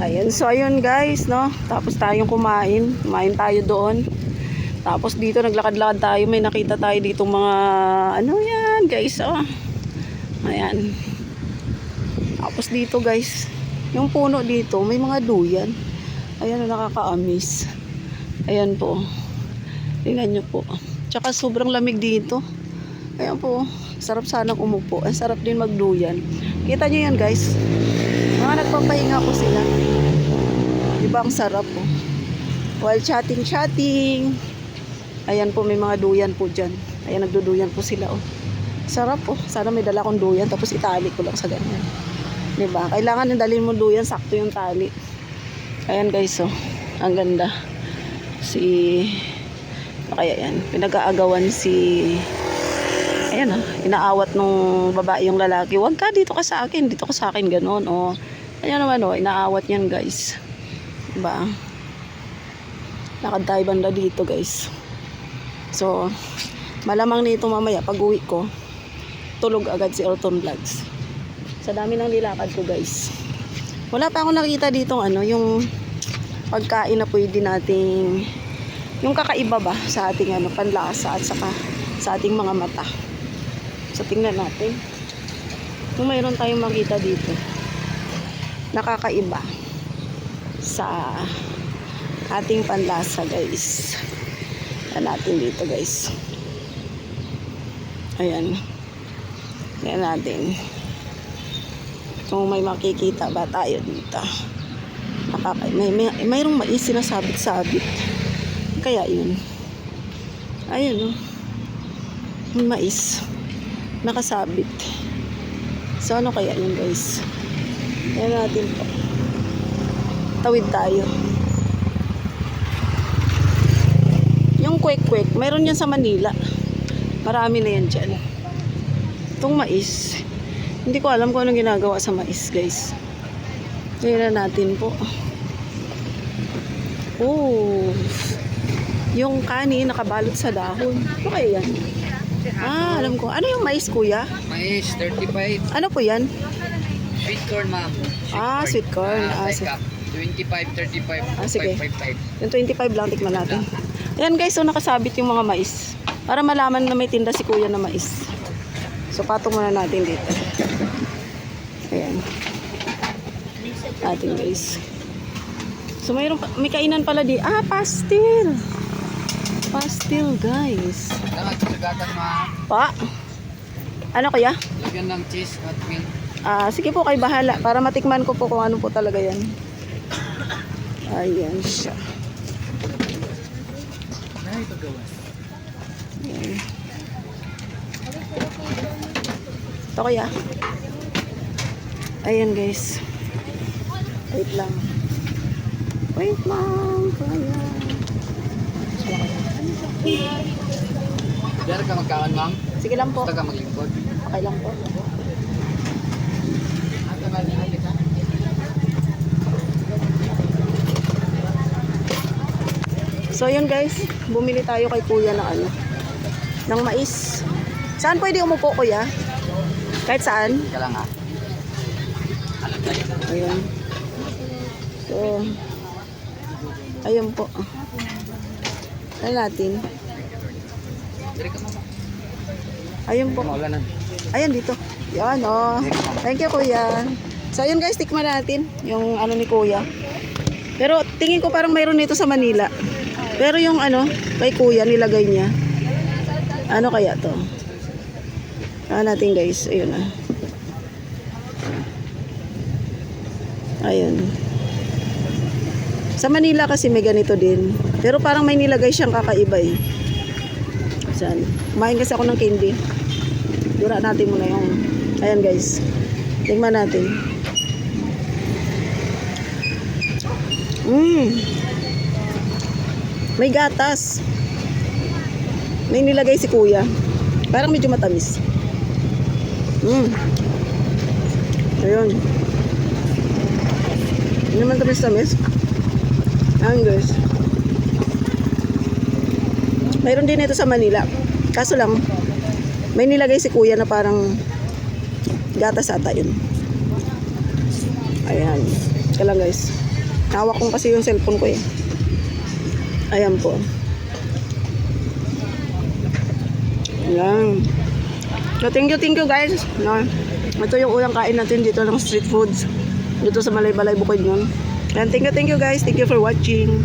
Ayan, so ayun guys, no? Tapos tayong kumain. Kumain tayo doon. Tapos dito naglakad-lakad tayo. May nakita tayo dito mga ano yan guys, oh. Ayan. Tapos dito guys, yung puno dito, may mga duyan. Ayan, nakaka-amaze. Ayan po. Tingnan nyo po. Tsaka sobrang lamig dito. Ayan po. Sarap sanang umupo. Ang sarap din magduyan. Kita nyo yan guys. Mga nagpapahinga po sila. Diba ang sarap po. While chatting. Ayan po, may mga duyan po dyan. Ayan, nagduduyan po sila oh. Sarap po. Sana may dala kong duyan. Tapos itali ko lang sa ganyan. Diba? Kailangan yung dalhin mo duyan. Sakto yung tali. Ayan guys oh. Ang ganda. Kaya yan. Pinag-aagawan ayan inaawat nung babae yung lalaki. Huwag ka, dito ka sa akin. Dito ka sa akin. Ganon oh. Ayan naman oh. Inaawat yan guys. Diba? Lakad tayo banda dito guys. So, malamang nito mamaya pag uwi ko, tulog agad si Elton Vlogs. Sa dami ng nilakad ko guys. Wala pa akong nakita dito yung pagkain na pwede nating, yung kakaiba ba sa ating panlasa at saka sa ating mga mata. So, tingnan natin. Kung mayroon tayong makita dito, nakakaiba sa ating panlasa guys. Yan natin dito guys. Ayan. Yan natin. Kung may makikita ba tayo dito. Mayroong mais sinasabit-sabit. Kaya yun. Ayun oh. May mais. Nakasabit. So ano kaya yun guys. Yan natin po. Tawid tayo. Yung kwek-kwek, mayroon yan sa Manila. Marami na yan dyan. Itong mais, hindi ko alam kung anong ginagawa sa mais, guys. Tingnan natin po. Oh, yung kanin nakabalot sa dahon. Ano kaya yan? Alam ko. Ano yung mais, kuya? Mais, 35. Ano po yan? Sweet corn, ma'am. Sweet corn. Like 25, 35, sige. 55. Yung 25 lang, tikman natin. Ayan guys, so nakasabit yung mga mais. Para malaman na may tinda si kuya na mais. So patong muna natin dito. Ayan. Ating guys. So may kainan pala di. Pastil. Pastil guys. Nagkagatan, ma'am. Pa? Ano kuya? Lagyan ng cheese at milk. Sige po, kayo bahala. Para matikman ko po kung ano po talaga yan. Ayan siya. Ayan. Ito kaya. Ayan guys. Wait lang. Wait lang. Kaya. Diyan ka magkawan, ma'am. Sige lang po. Basta ka maglingkod. Okay lang po. So yun guys, bumili tayo kay kuya ng ng mais. Saan pwede umupo kuya? Kahit saan? Ka lang ha. Ayun. So, ayun po. Ano natin? Ayun po. Ayan dito. Yan oh. Thank you kuya. So ayun guys, tikman natin yung ni kuya. Pero tingin ko parang mayroon nito sa Manila. Pero yung kay kuya nilagay niya. Ano kaya to? Natin guys. Ayun na. Ayun. Sa Manila kasi may ganito din. Pero parang may nilagay siyang kakaiba eh. Saan? Kumain kasi ako ng candy. Dura natin muna yung. Ayan guys. Tingnan natin. May gatas. May nilagay si kuya. Parang medyo matamis. Ayun. Hindi naman tamis-tamis. Ayan guys. Mayroon din ito sa Manila. Kaso lang, may nilagay si kuya na parang gatas ata yun. Ayan. Ito lang guys. Hawak ko kasi yung cellphone ko eh. Ayan po. Ayan. So, thank you guys. No? Ito yung unang kain natin dito ng street foods. Dito sa Malay-Balay Bukidnon. And thank you guys. Thank you for watching.